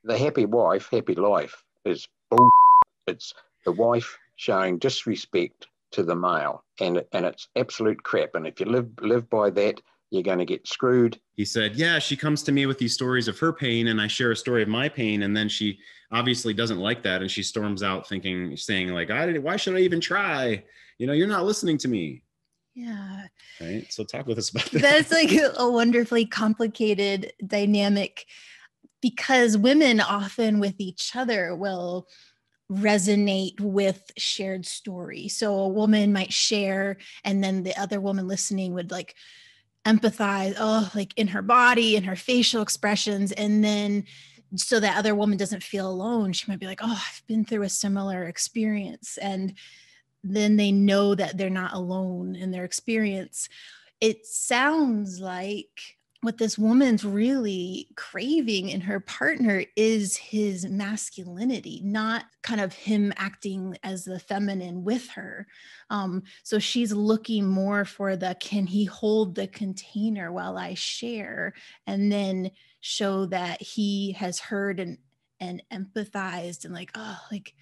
the happy wife, happy life is bull. It's the wife showing disrespect to the male, and it's absolute crap. And if you live by that, you're going to get screwed. He said, yeah, she comes to me with these stories of her pain, and I share a story of my pain, and then she obviously doesn't like that, and she storms out saying like, why should I even try? You're not listening to me. Yeah. Right. So talk with us about that. That's like a wonderfully complicated dynamic, because women often with each other will resonate with shared story. So a woman might share, and then the other woman listening would like empathize, like in her body and her facial expressions. And then so that other woman doesn't feel alone, she might be like, oh, I've been through a similar experience. And then they know that they're not alone in their experience. It sounds like what this woman's really craving in her partner is his masculinity, not kind of him acting as the feminine with her. So she's looking more for can he hold the container while I share, and then show that he has heard and empathized and like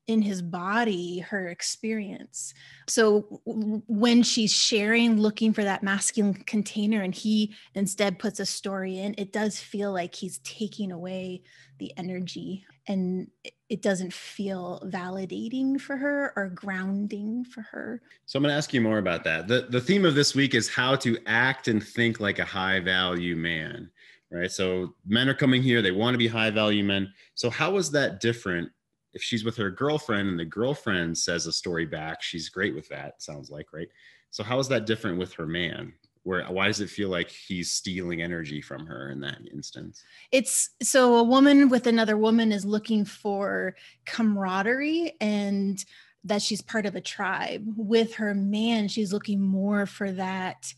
in his body, her experience. So when she's sharing, looking for that masculine container, and he instead puts a story in, it does feel like he's taking away the energy, and it doesn't feel validating for her or grounding for her. So I'm going to ask you more about that. The theme of this week is how to act and think like a high value man, right? So men are coming here, they want to be high value men. So how is that different if she's with her girlfriend and the girlfriend says a story back? She's great with that, sounds like, right? So how is that different with her man? Why does it feel like he's stealing energy from her in that instance? It's so a woman with another woman is looking for camaraderie and that she's part of a tribe. With her man, she's looking more for that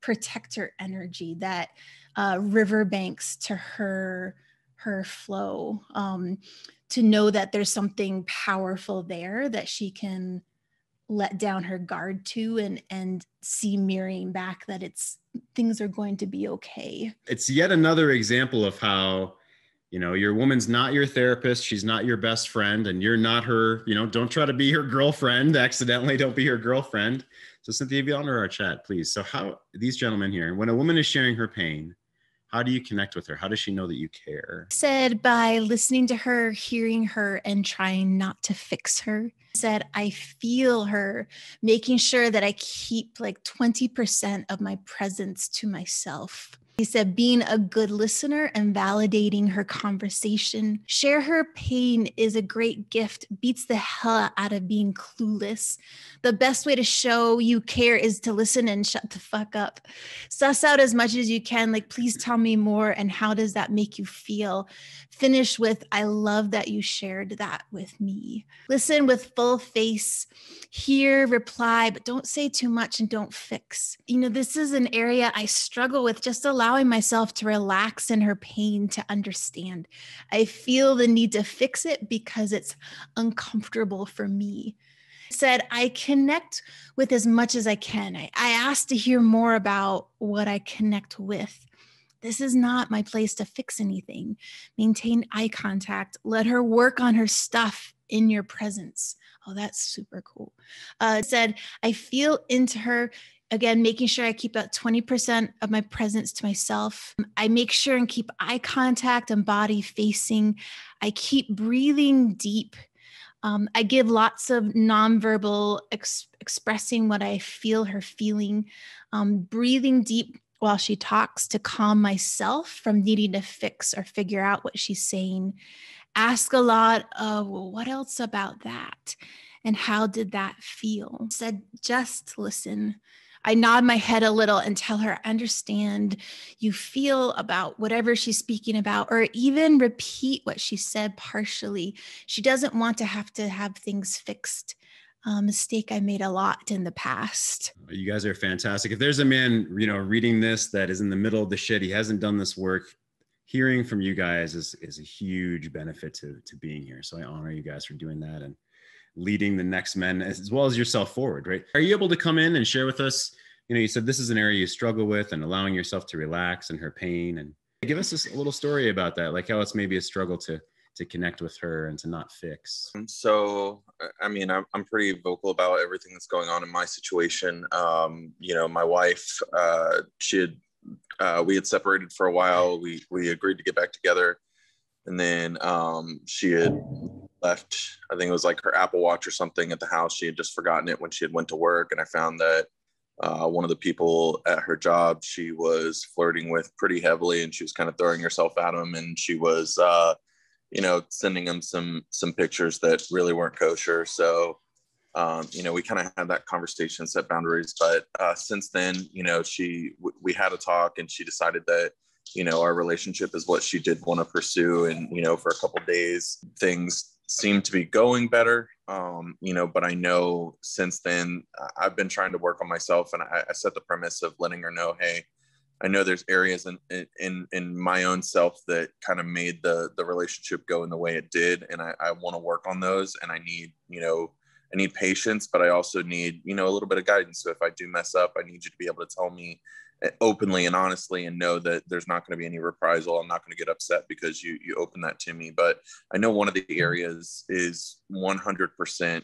protector energy, that riverbanks to her flow, to know that there's something powerful there that she can let down her guard to and see mirroring back that things are going to be okay. It's yet another example of how, your woman's not your therapist. She's not your best friend, and you're not her, don't try to be her girlfriend accidentally. Don't be her girlfriend. So Cynthia, be on to our chat, please. So how these gentlemen here, when a woman is sharing her pain, how do you connect with her? How does she know that you care? Said by listening to her, hearing her, and trying not to fix her. Said, I feel her, making sure that I keep like 20% of my presence to myself. He said, being a good listener and validating her conversation. Share her pain is a great gift, beats the hell out of being clueless. The best way to show you care is to listen and shut the fuck up. Suss out as much as you can, like, please tell me more, and how does that make you feel? Finish with, I love that you shared that with me. Listen with full face, hear, reply, but don't say too much and don't fix. This is an area I struggle with, just allowing myself to relax in her pain, to understand. I feel the need to fix it because it's uncomfortable for me. Said, I connect with as much as I can. I asked to hear more about what I connect with. This is not my place to fix anything. Maintain eye contact. Let her work on her stuff in your presence. Oh, that's super cool. Said, I feel into her. Again, making sure I keep about 20% of my presence to myself. I make sure and keep eye contact and body facing. I keep breathing deep. I give lots of nonverbal expressing what I feel her feeling. Breathing deep while she talks to calm myself from needing to fix or figure out what she's saying. Ask a lot of, well, what else about that? And how did that feel? Said, just listen. I nod my head a little and tell her, understand you feel about whatever she's speaking about, or even repeat what she said partially. She doesn't want to have things fixed. Mistake I made a lot in the past. You guys are fantastic. If there's a man, reading this that is in the middle of the shit, he hasn't done this work, hearing from you guys is a huge benefit to being here. So I honor you guys for doing that and leading the next men as well as yourself forward, right? Are you able to come in and share with us, you said this is an area you struggle with, and allowing yourself to relax and her pain, and Give us a little story about that, like how it's maybe a struggle to connect with her and to not fix. So, I mean, I'm pretty vocal about everything that's going on in my situation. You know, my wife, we had separated for a while. We agreed to get back together. And then she had left, I think it was like her Apple Watch or something at the house. She had just forgotten it when she had went to work. And I found that one of the people at her job, she was flirting with pretty heavily, and she was kind of throwing herself at him. And she was, you know, sending him some pictures that really weren't kosher. So, you know, we kind of had that conversation, set boundaries. But since then, you know, we had a talk, and she decided that, you know, our relationship is what she did want to pursue. And, you know, for a couple of days, things seemed to be going better. You know, but I know since then I've been trying to work on myself, and I set the premise of letting her know, hey, I know there's areas in my own self that kind of made the relationship go in the way it did. And I want to work on those, and I need patience, but I also need, you know, a little bit of guidance. So if I do mess up, I need you to be able to tell me openly and honestly, and know that there's not going to be any reprisal. I'm not going to get upset because you open that to me. But I know one of the areas is 100%,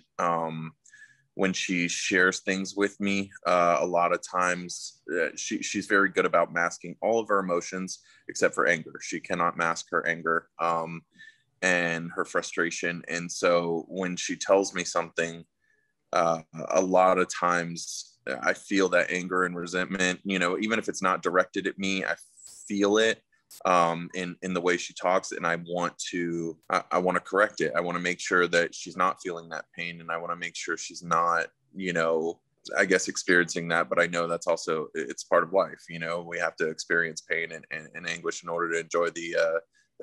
when she shares things with me, a lot of times she's very good about masking all of her emotions except for anger. She cannot mask her anger and her frustration. And so when she tells me something, a lot of times I feel that anger and resentment, you know, even if it's not directed at me, I feel it in the way she talks, and I want to correct it. I want to make sure that she's not feeling that pain, and I want to make sure she's not, you know, I guess experiencing that. But I know that's also, it's part of life. You know, we have to experience pain and anguish in order to enjoy the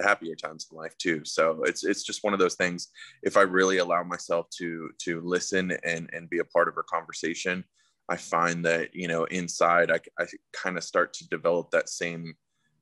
happier times in life too. So it's just one of those things. If I really allow myself to listen and be a part of her conversation, I find that, you know, inside I kind of start to develop that same,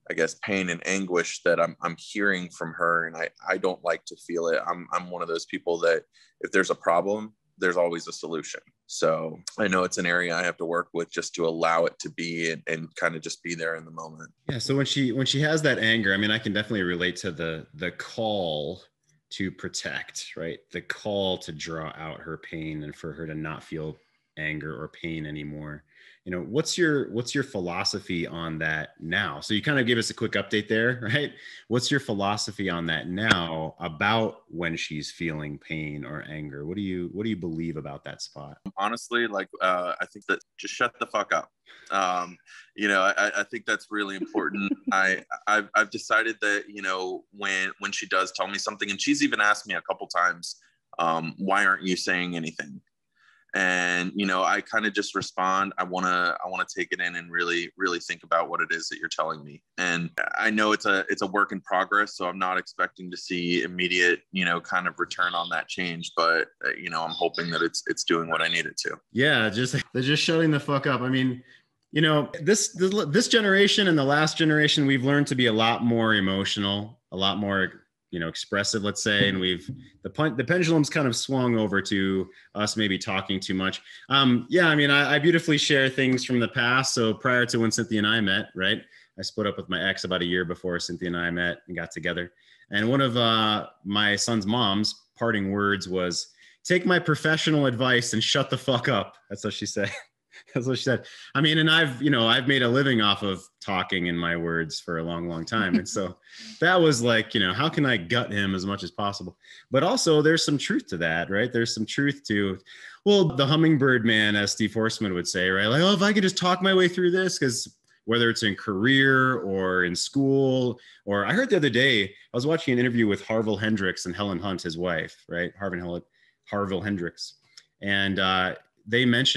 I guess, pain and anguish that I'm hearing from her. And I don't like to feel it. I'm one of those people that if there's a problem, there's always a solution. So I know it's an area I have to work with just to allow it to be and kind of just be there in the moment. Yeah. So when she has that anger, I mean, I can definitely relate to the call to protect, right? The call to draw out her pain and for her to not feel anger or pain anymore. You know, what's your philosophy on that now? So you kind of gave us a quick update there, right? What's your philosophy on that now about when she's feeling pain or anger? What do you believe about that spot? Honestly, like, I think that just shut the fuck up. You know, I think that's really important. I've decided that, you know, when she does tell me something, and she's even asked me a couple times, why aren't you saying anything? And, you know, I kind of just respond. I want to take it in and really, really think about what it is that you're telling me. And I know it's a work in progress, so I'm not expecting to see immediate, you know, kind of return on that change. But, you know, I'm hoping that it's doing what I need it to. Yeah. They're just shutting the fuck up. I mean, you know, this generation and the last generation, we've learned to be a lot more emotional, a lot more, you know, expressive, let's say, and the pendulum's kind of swung over to us maybe talking too much. Yeah, I mean, I beautifully share things from the past. So prior to when Cynthia and I met, right, I split up with my ex about a year before Cynthia and I met and got together. And one of my son's mom's parting words was, "Take my professional advice and shut the fuck up." That's what she said. That's what she said. I mean, and I've made a living off of talking in my words for a long, long time. And so that was like, you know, how can I gut him as much as possible? But also there's some truth to that, right? There's some truth to, well, the hummingbird man, as Steve Forsman would say, right? Like, oh, if I could just talk my way through this, because whether it's in career or in school, or I heard the other day, I was watching an interview with Harville Hendrix and Helen Hunt, his wife, right? Harville Hendrix. And,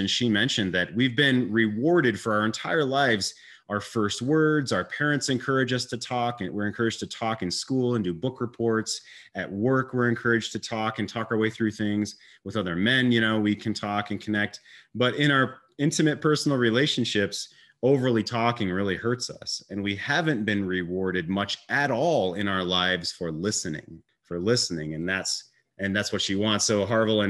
she mentioned that we've been rewarded for our entire lives. Our first words, our parents encourage us to talk, and we're encouraged to talk in school and do book reports. At work, we're encouraged to talk and talk our way through things. With other men, you know, we can talk and connect. But in our intimate personal relationships, overly talking really hurts us. And we haven't been rewarded much at all in our lives for listening. And that's what she wants. So Harville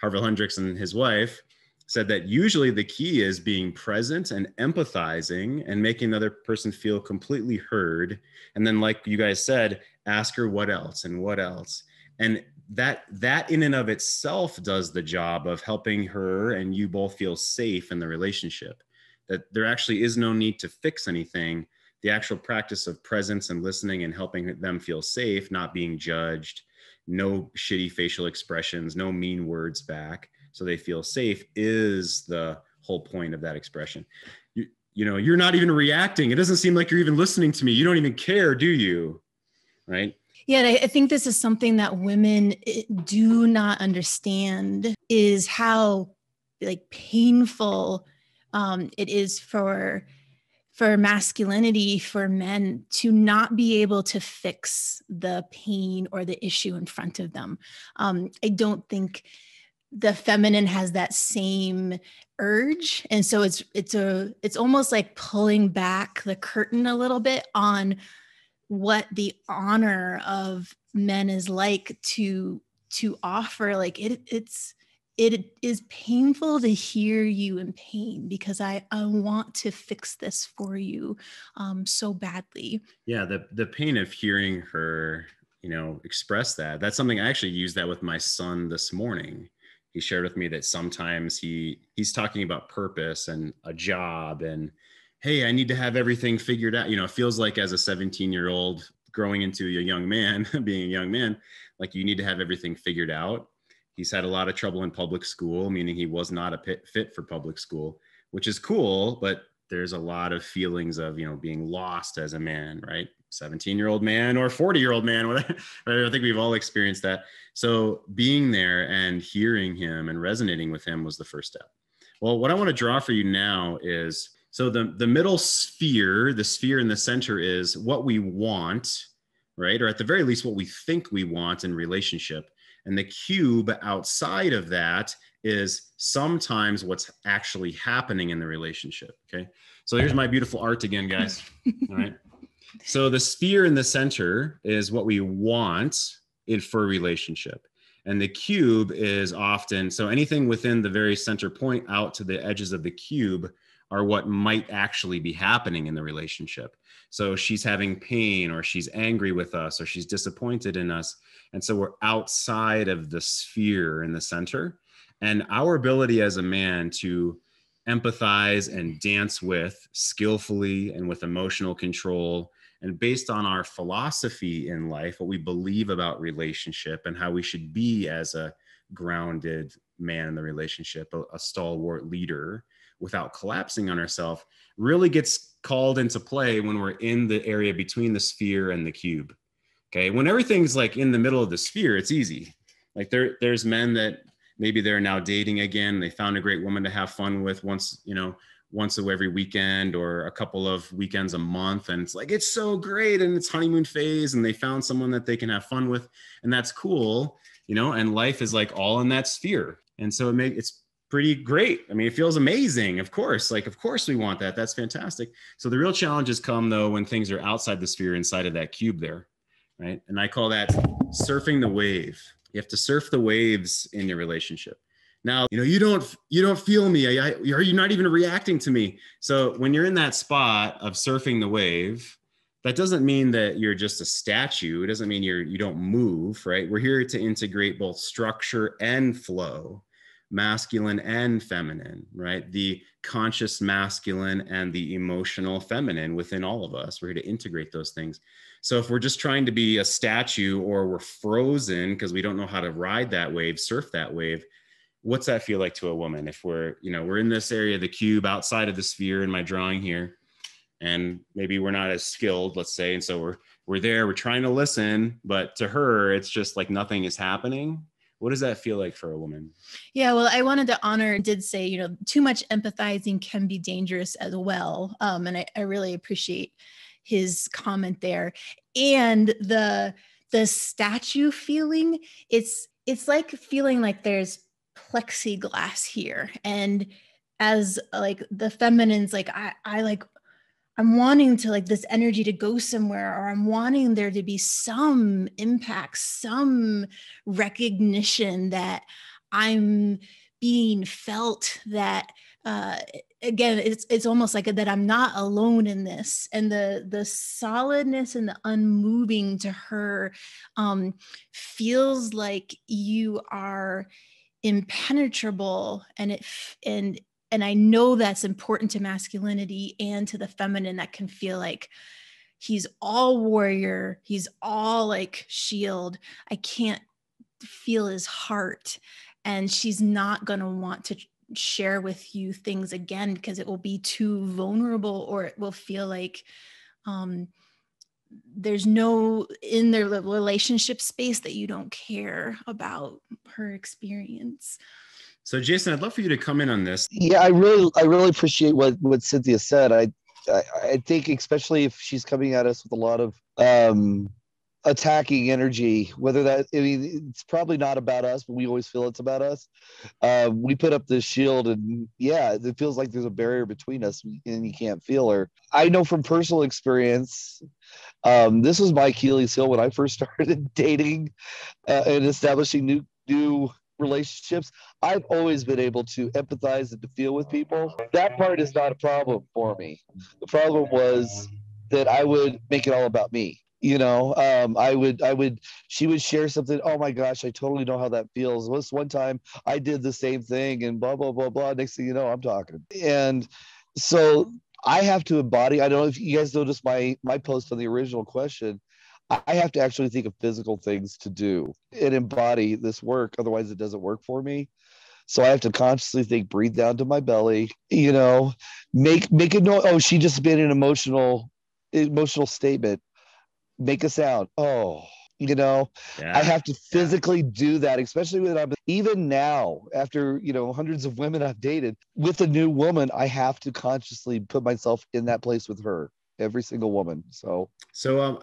Hendrix and his wife, said that usually the key is being present and empathizing and making the other person feel completely heard. And then, like you guys said, ask her what else and what else. And that in and of itself does the job of helping her and you both feel safe in the relationship, that there actually is no need to fix anything. The actual practice of presence and listening and helping them feel safe, not being judged, no shitty facial expressions, no mean words back, so they feel safe, is the whole point of that expression. You know, you're not even reacting. It doesn't seem like you're even listening to me. You don't even care, do you? Right? Yeah, and I think this is something that women do not understand, is how like painful it is for masculinity, for men to not be able to fix the pain or the issue in front of them. I don't think the feminine has that same urge. And so it's almost like pulling back the curtain a little bit on what the honor of men is like to offer. Like it is painful to hear you in pain, because I want to fix this for you so badly. Yeah, the pain of hearing her, you know, express that's something. I actually used that with my son this morning. He shared with me that sometimes he's talking about purpose and a job and, hey, I need to have everything figured out. You know, it feels like as a 17-year-old growing into a young man, being a young man, like you need to have everything figured out. He's had a lot of trouble in public school, meaning he was not a fit for public school, which is cool, but there's a lot of feelings of, you know, being lost as a man, right? 17-year-old man or 40-year-old man, whatever. I think we've all experienced that. So being there and hearing him and resonating with him was the first step. Well, what I want to draw for you now is, so the middle sphere, the sphere in the center, is what we want, right? Or at the very least, what we think we want in relationship. And the cube outside of that is sometimes what's actually happening in the relationship. Okay. So here's my beautiful art again, guys. All right. So the sphere in the center is what we want for a relationship. And the cube is often, so anything within the very center point out to the edges of the cube are what might actually be happening in the relationship. So she's having pain, or she's angry with us, or she's disappointed in us. And so we're outside of the sphere in the center. And our ability as a man to empathize and dance with skillfully and with emotional control, and based on our philosophy in life, what we believe about relationship and how we should be as a grounded man in the relationship, a stalwart leader, without collapsing on ourselves, really gets called into play when we're in the area between the sphere and the cube. Okay. When everything's like in the middle of the sphere, it's easy. Like there's men that maybe they're now dating again. They found a great woman to have fun with once every weekend or a couple of weekends a month. And it's like, it's so great. And it's honeymoon phase, and they found someone that they can have fun with, and that's cool, and life is like all in that sphere. And so it's pretty great. I mean, it feels amazing. Of course we want that. That's fantastic. So the real challenges come though, when things are outside the sphere, inside of that cube there. Right. And I call that surfing the wave. You have to surf the waves in your relationship. Now, you don't feel me. Are you not even reacting to me? So when you're in that spot of surfing the wave, that doesn't mean that you're just a statue. It doesn't mean you don't move, right? We're here to integrate both structure and flow, masculine and feminine, right? The conscious masculine and the emotional feminine within all of us. We're here to integrate those things. So if we're just trying to be a statue, or we're frozen because we don't know how to ride that wave, surf that wave, what's that feel like to a woman? If we're in this area of the cube outside of the sphere in my drawing here, and maybe we're not as skilled, let's say, and so we're there, we're trying to listen, but to her, it's just like nothing is happening. What does that feel like for a woman? Yeah, well, I wanted to honor, did say, too much empathizing can be dangerous as well. And I really appreciate his comment there. And the statue feeling, it's like feeling like there's plexiglass here. And as like the feminine's like, I'm wanting to like this energy to go somewhere, or I'm wanting there to be some impact, some recognition that I'm being felt that, again, it's almost like that I'm not alone in this, and the solidness and the unmoving to her feels like you are impenetrable, and I know that's important to masculinity and to the feminine, that can feel like he's all warrior, he's all like shield. I can't feel his heart, and she's not going to want to share with you things again because it will be too vulnerable, or it will feel like there's no in their relationship space that you don't care about her experience. So Jason, I'd love for you to come in on this. Yeah, I really appreciate what Cynthia said. I think especially if she's coming at us with a lot of attacking energy, whether that, I mean, it's probably not about us, but we always feel it's about us. We put up this shield, and yeah, it feels like there's a barrier between us, and you can't feel her. I know from personal experience, this was my Achilles heel when I first started dating and establishing new relationships. I've always been able to empathize and to feel with people. That part is not a problem for me. The problem was that I would make it all about me. You know, she would share something. Oh my gosh, I totally know how that feels. This one time I did the same thing, and blah, blah, blah, blah. Next thing you know, I'm talking. And so I have to embody, I don't know if you guys noticed my post on the original question. I have to actually think of physical things to do and embody this work. Otherwise it doesn't work for me. So I have to consciously think, breathe down to my belly, you know, make a noise. Oh, she just made an emotional statement. Make a sound. Oh, you know, Yeah. I have to physically do that, especially when I'm, even now, after, you know, hundreds of women I've dated, with a new woman, I have to consciously put myself in that place with her, every single woman. So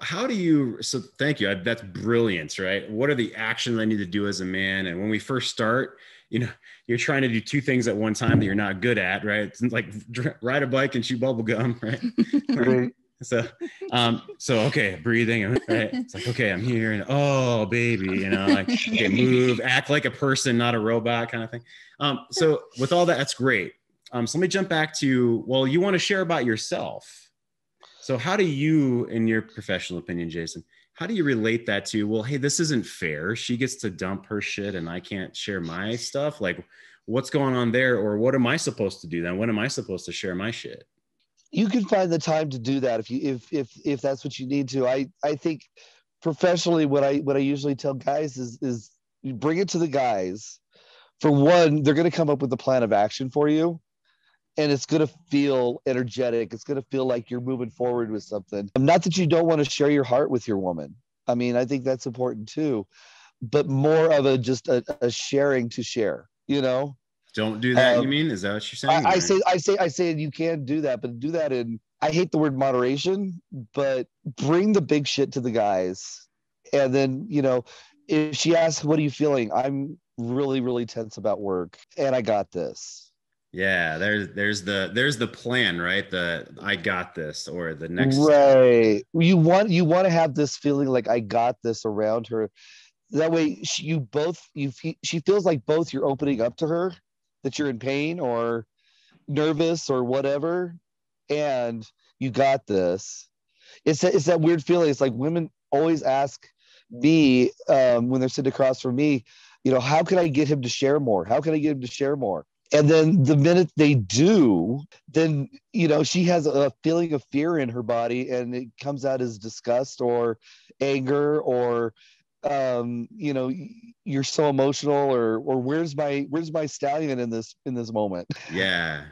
how do you, so thank you. That's brilliant, right? What are the actions I need to do as a man? And when we first start, you know, you're trying to do two things at one time that you're not good at, right? It's like ride a bike and chew bubble gum, right? Right. So okay, breathing, right? It's like, okay, I'm here, and oh, baby, you know, like, okay, move, act like a person, not a robot, kind of thing. So with all that, that's great. So let me jump back to, well, you want to share about yourself. So how do you, in your professional opinion, Jason, how do you relate that to, well, hey, this isn't fair. She gets to dump her shit and I can't share my stuff. Like, what's going on there? Or what am I supposed to do then? When am I supposed to share my shit? You can find the time to do that if that's what you need to. I think professionally, what I usually tell guys is you bring it to the guys. For one, they're going to come up with a plan of action for you, and it's going to feel energetic. It's going to feel like you're moving forward with something. Not that you don't want to share your heart with your woman. I mean, I think that's important too, but more of a sharing to share, you know? Don't do that. You mean, is that what you're saying? I say you can do that, but do that in, I hate the word moderation, but bring the big shit to the guys. And then, you know, if she asks, what are you feeling? I'm really, really tense about work, and I got this. Yeah, there's the plan, right? The I got this, or the next. Right. You want to have this feeling like I got this around her. That way she feels like both you're opening up to her, that you're in pain or nervous or whatever, and you got this. It's that weird feeling. It's like women always ask me when they're sitting across from me, you know, how can I get him to share more? How can I get him to share more? And then the minute they do, then, you know, she has a feeling of fear in her body, and it comes out as disgust or anger or you know, you're so emotional, or where's my stallion in this moment? Yeah,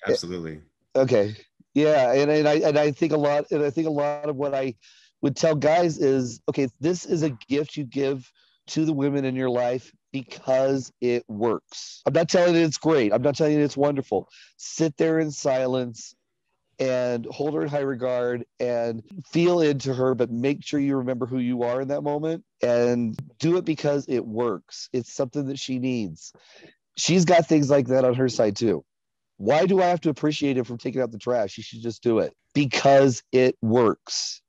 absolutely. Okay, yeah, and I think a lot of what I would tell guys is, okay, this is a gift you give to the women in your life because it works. I'm not telling you it's great. I'm not telling you it's wonderful. Sit there in silence and hold her in high regard and feel into her, but make sure you remember who you are in that moment, and do it because it works. It's something that she needs. She's got things like that on her side too. Why do I have to appreciate it from taking out the trash? She should just do it because it works.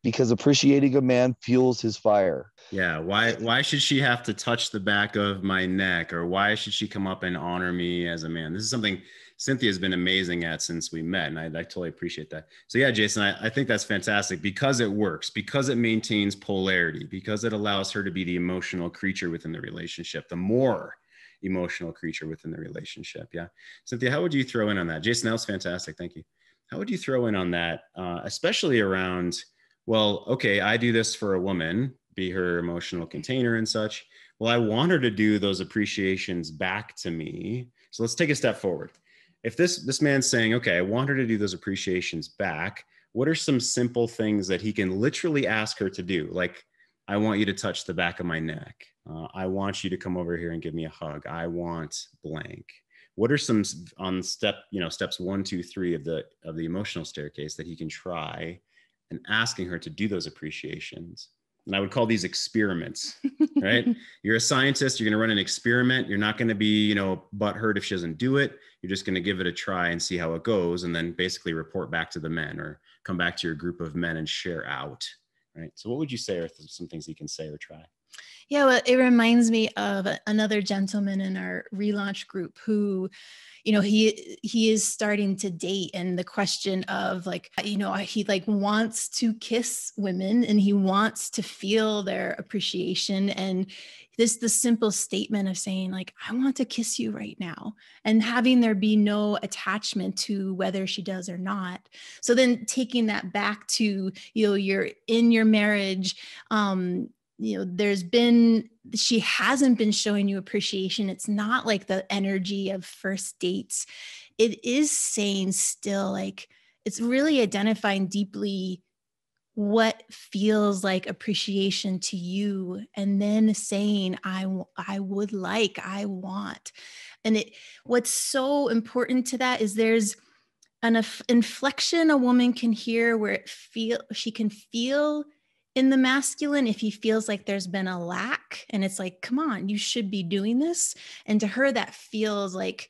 because appreciating a man fuels his fire. Yeah. Why should she have to touch the back of my neck, or why should she come up and honor me as a man? This is something Cynthia's been amazing at since we met. And I totally appreciate that. So yeah, Jason, I think that's fantastic because it works, because it maintains polarity, because it allows her to be the emotional creature within the relationship, the more emotional creature within the relationship. Yeah. Cynthia, how would you throw in on that? Jason, that was fantastic. Thank you. How would you throw in on that? Especially around, well, okay, I do this for a woman, be her emotional container and such. Well, I want her to do those appreciations back to me. So let's take a step forward. If this man's saying, okay, I want her to do those appreciations back, what are some simple things that he can literally ask her to do? Like, I want you to touch the back of my neck. I want you to come over here and give me a hug. I want blank. What are some on steps 1, 2, 3 of the emotional staircase that he can try and asking her to do those appreciations? And I would call these experiments, right? You're a scientist, you're going to run an experiment. You're not going to be, butthurt if she doesn't do it. You're just going to give it a try and see how it goes. And then basically report back to the men or come back to your group of men and share out, right? So what would you say are some things you can say or try? Yeah, well, it reminds me of another gentleman in our relaunch group who, he is starting to date, and the question of he wants to kiss women and he wants to feel their appreciation. And the simple statement of saying I want to kiss you right now, and having there be no attachment to whether she does or not. So then taking that back to, you're in your marriage, she hasn't been showing you appreciation. It's not like the energy of first dates. It is saying still, it's really identifying deeply what feels like appreciation to you, and then saying, I want. And what's so important to that is there's an inflection a woman can hear where she can feel in the masculine if he feels like there's been a lack, and it's like, come on, you should be doing this. And to her, that feels like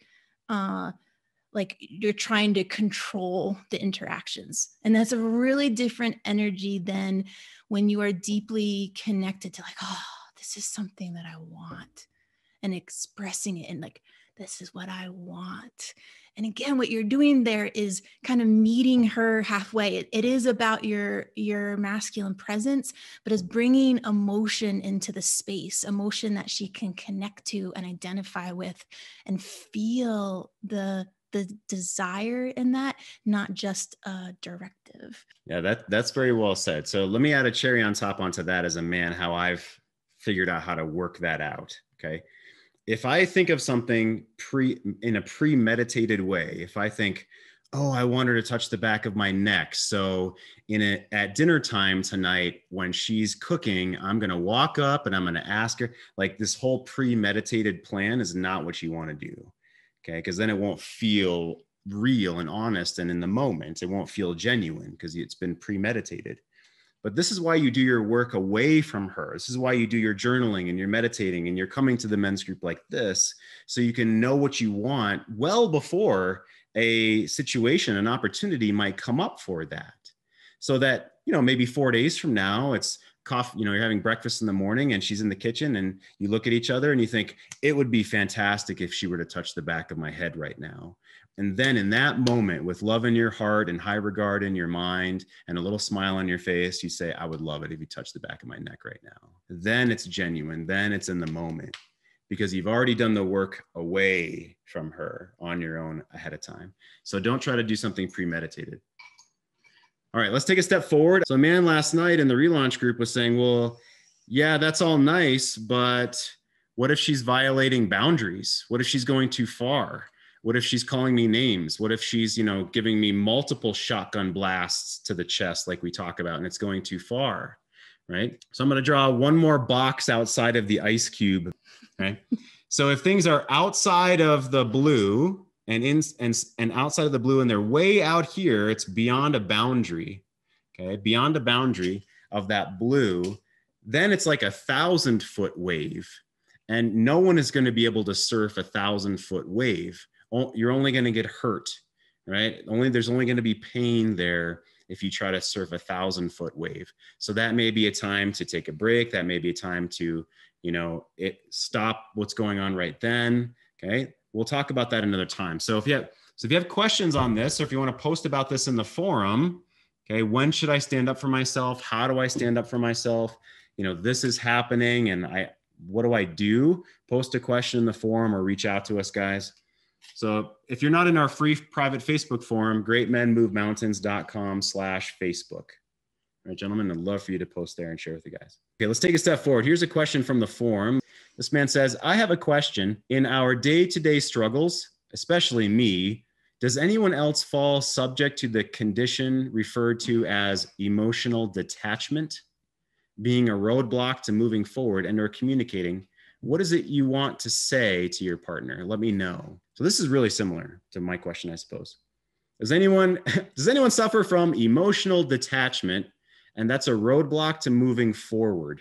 you're trying to control the interactions. And that's a really different energy than when you are deeply connected to this is something that I want, and expressing it, and this is what I want. And again, what you're doing there is kind of meeting her halfway. It is about your masculine presence, but it's bringing emotion into the space, emotion that she can connect to and identify with and feel the desire in that, not just a directive. Yeah, that's very well said. So let me add a cherry on top onto that as a man, how I've figured out how to work that out. Okay. If I think of something in a premeditated way, if I think, oh, I want her to touch the back of my neck. So at dinner time tonight, when she's cooking, I'm going to walk up and I'm going to ask her, this whole premeditated plan is not what you want to do. Okay. Because then it won't feel real and honest. And in the moment, it won't feel genuine because it's been premeditated. But this is why you do your work away from her. This is why you do your journaling and you're meditating and you're coming to the men's group like this, so you can know what you want well before a situation, an opportunity might come up for that. So that, maybe 4 days from now, it's coffee, you're having breakfast in the morning and she's in the kitchen and you look at each other and you think, it would be fantastic if she were to touch the back of my head right now. And then in that moment, with love in your heart and high regard in your mind and a little smile on your face, you say, I would love it if you touched the back of my neck right now. Then it's genuine. Then it's in the moment, because you've already done the work away from her on your own ahead of time. So don't try to do something premeditated. All right, let's take a step forward. So a man last night in the relaunch group was saying, well, yeah, that's all nice, but what if she's violating boundaries? What if she's going too far? What if she's calling me names? What if she's, giving me multiple shotgun blasts to the chest like we talk about, and it's going too far, right? So I'm going to draw one more box outside of the ice cube, right? So if things are outside of the blue and outside of the blue and they're way out here, it's beyond a boundary, okay? Beyond a boundary of that blue, then it's like 1,000-foot wave, and no one is going to be able to surf 1,000-foot wave. You're only going to get hurt, right? There's only going to be pain there. if you try to surf 1,000-foot wave. So that may be a time to take a break. That may be a time to, stop what's going on right then. Okay. We'll talk about that another time. So if you have questions on this, or if you want to post about this in the forum, okay, when should I stand up for myself? How do I stand up for myself? This is happening, and what do I do? Post a question in the forum or reach out to us, guys. So if you're not in our free private Facebook forum, greatmenmovemountains.com/Facebook. All right, gentlemen, I'd love for you to post there and share with you guys. Okay, let's take a step forward. Here's a question from the forum. This man says, I have a question. In our day-to-day struggles, especially me, does anyone else fall subject to the condition referred to as emotional detachment, being a roadblock to moving forward and or communicating? What is it you want to say to your partner? Let me know. So this is really similar to my question, I suppose. Does anyone suffer from emotional detachment, and that's a roadblock to moving forward?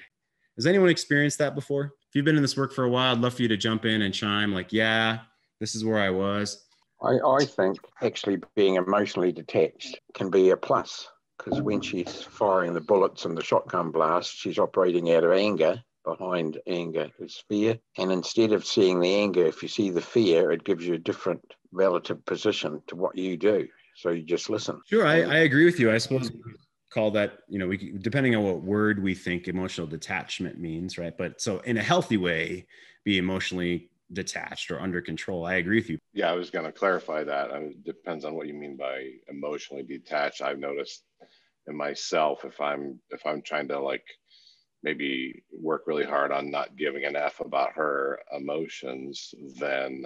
Has anyone experienced that before? If you've been in this work for a while, I'd love for you to jump in and chime like, yeah, this is where I was. I think actually being emotionally detached can be a plus, because when she's firing the bullets and the shotgun blast, she's operating out of anger. Behind anger is fear. And instead of seeing the anger, if you see the fear, it gives you a different relative position to what you do. So you just listen. Sure, I agree with you. I suppose we could call that, depending on what word we think emotional detachment means, right? But so in a healthy way, be emotionally detached or under control. I agree with you. Yeah, I was going to clarify that. It depends on what you mean by emotionally detached. I've noticed in myself, if I'm trying to maybe work really hard on not giving an F about her emotions, then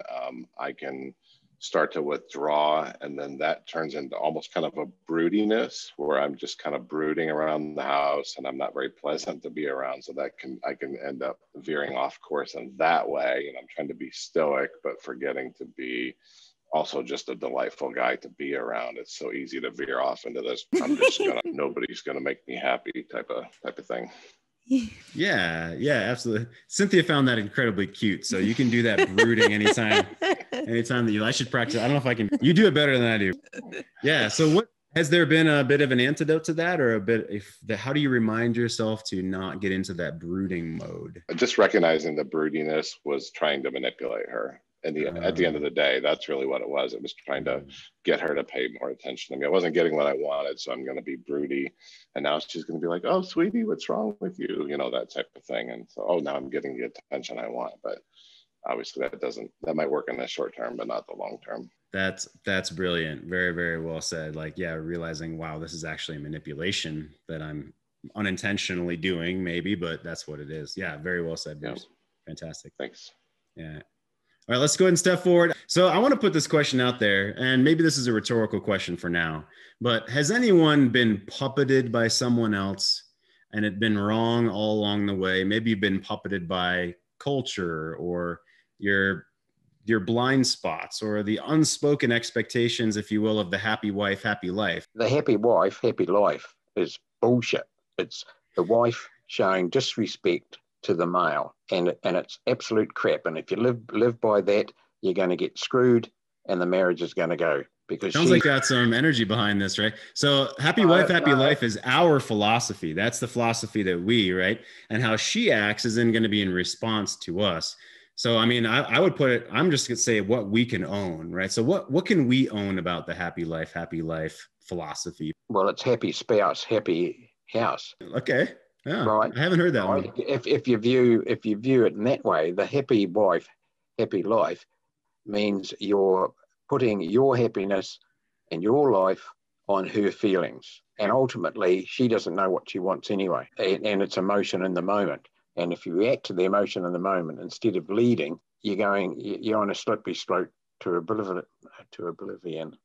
I can start to withdraw, and then that turns into almost kind of a broodiness where I'm just kind of brooding around the house and I'm not very pleasant to be around. So I can end up veering off course in that way. And I'm trying to be stoic, but forgetting to be also just a delightful guy to be around. It's so easy to veer off into this, nobody's gonna make me happy type of thing. Yeah, absolutely. Cynthia found that incredibly cute. So you can do that brooding anytime that I should practice. I don't know if I can, you do it better than I do. Yeah. So has there been a bit of an antidote to that, or how do you remind yourself to not get into that brooding mode? Just recognizing the broodiness was trying to manipulate her. At the end of the day, that's really what it was. It was trying to get her to pay more attention. I mean, I wasn't getting what I wanted, so I'm going to be broody. And now she's going to be like, oh, sweetie, what's wrong with you? That type of thing. And so, now I'm getting the attention I want. But obviously that might work in the short term, but not the long term. That's brilliant. Very, very well said. Realizing, wow, this is actually a manipulation that I'm unintentionally doing maybe, but that's what it is. Yeah. Very well said, Bruce. Yeah. Fantastic. Thanks. Yeah. All right, let's go ahead and step forward. So I want to put this question out there, and maybe this is a rhetorical question for now, but has anyone been puppeted by someone else and it been wrong all along the way? Maybe you've been puppeted by culture or your blind spots or the unspoken expectations, if you will, of the happy wife, happy life. The happy wife, happy life is bullshit. It's the wife showing disrespect to the male, and it's absolute crap. And if you live by that, you're going to get screwed, and the marriage is going to go. Because sounds like got some energy behind this, right? So happy wife, happy life is our philosophy. That's the philosophy that right? And how she acts is then going to be in response to us. So, I mean, I would put it, I'm just going to say what we can own, right? So what can we own about the happy life philosophy? Well, it's happy spouse, happy house. Okay. Yeah, right. I haven't heard that one. If you view it in that way, the happy wife, happy life means you're putting your happiness and your life on her feelings. And ultimately, she doesn't know what she wants anyway. And it's emotion in the moment. And if you react to the emotion in the moment instead of leading, you're on a slippery slope to oblivion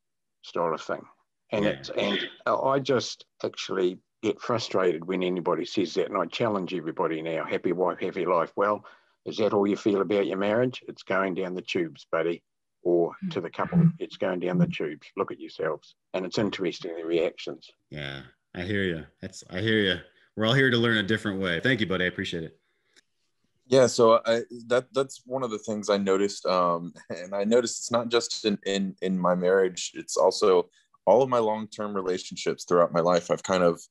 style of thing. And I just actually get frustrated when anybody says that, and I challenge everybody now. Happy wife, happy life. Well, is that all you feel about your marriage? It's going down the tubes, buddy. Or to the couple, it's going down the tubes. Look at yourselves. And it's interesting, the reactions. Yeah, I hear you. I hear you. We're all here to learn a different way. Thank you, buddy. I appreciate it. Yeah, so that's one of the things I noticed, and I noticed it's not just in my marriage. It's also all of my long-term relationships throughout my life, I've kind of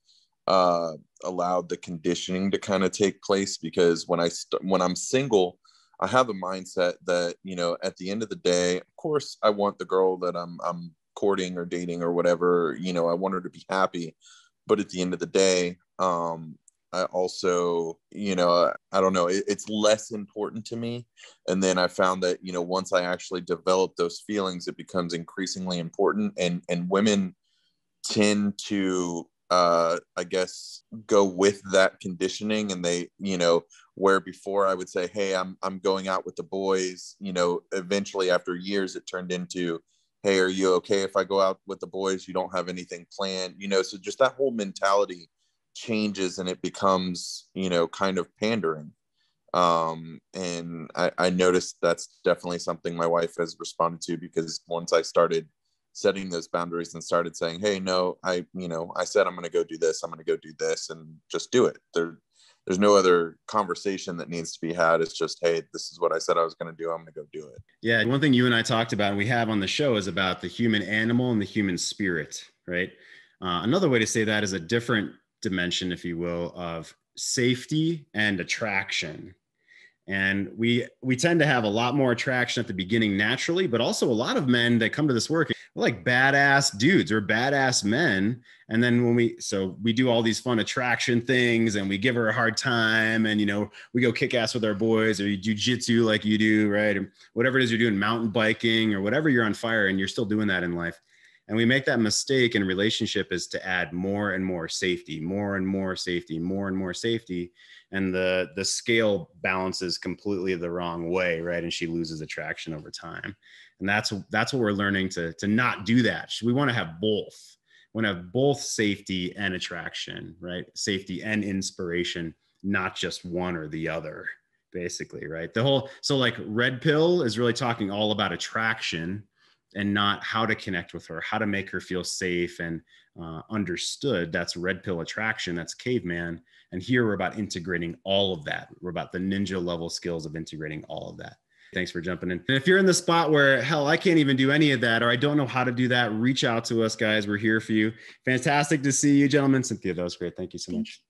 allowed the conditioning to kind of take place, because when I'm single, I have a mindset that, you know, at the end of the day, of course, I want the girl that I'm courting or dating or whatever, you know, I want her to be happy. But at the end of the day, I also, you know, I don't know, it's less important to me. And then I found that, you know, once I actually develop those feelings, it becomes increasingly important. And women tend to, I guess, go with that conditioning. And they, you know, where before I would say, hey, I'm going out with the boys, you know, eventually after years, it turned into, hey, are you okay if I go out with the boys? You don't have anything planned, you know? So just that whole mentality changes, and it becomes, you know, kind of pandering. And I noticed that's definitely something my wife has responded to, because once I started setting those boundaries and started saying, hey, no, I said, I'm going to go do this, I'm going to go do this, and just do it. There's no other conversation that needs to be had. It's just, hey, this is what I said I was going to do, I'm going to go do it. Yeah. One thing you and I talked about, and we have on the show, is about the human animal and the human spirit, right? Another way to say that is a different dimension, if you will, of safety and attraction. And we tend to have a lot more attraction at the beginning naturally, but also a lot of men that come to this work, we're like badass dudes or badass men. And then when we do all these fun attraction things, and we give her a hard time, and, you know, we go kick ass with our boys, or you do jitsu like you do, right? And whatever it is you're doing, mountain biking or whatever, you're on fire, and you're still doing that in life. And we make that mistake in relationship, is to add more and more safety, more and more safety, more and more safety. And the scale balances completely the wrong way, right? And she loses attraction over time. And that's what we're learning to not do that. We want to have both. We want to have both safety and attraction, right? Safety and inspiration, not just one or the other, basically, right? So like Red Pill is really talking all about attraction, and not how to connect with her, how to make her feel safe and understood. That's Red Pill attraction. That's caveman. And here we're about integrating all of that. We're about the ninja level skills of integrating all of that. Thanks for jumping in. And if you're in the spot where, hell, I can't even do any of that, or I don't know how to do that, reach out to us, guys. We're here for you. Fantastic to see you, gentlemen. Cynthia, that was great. Thank you so much.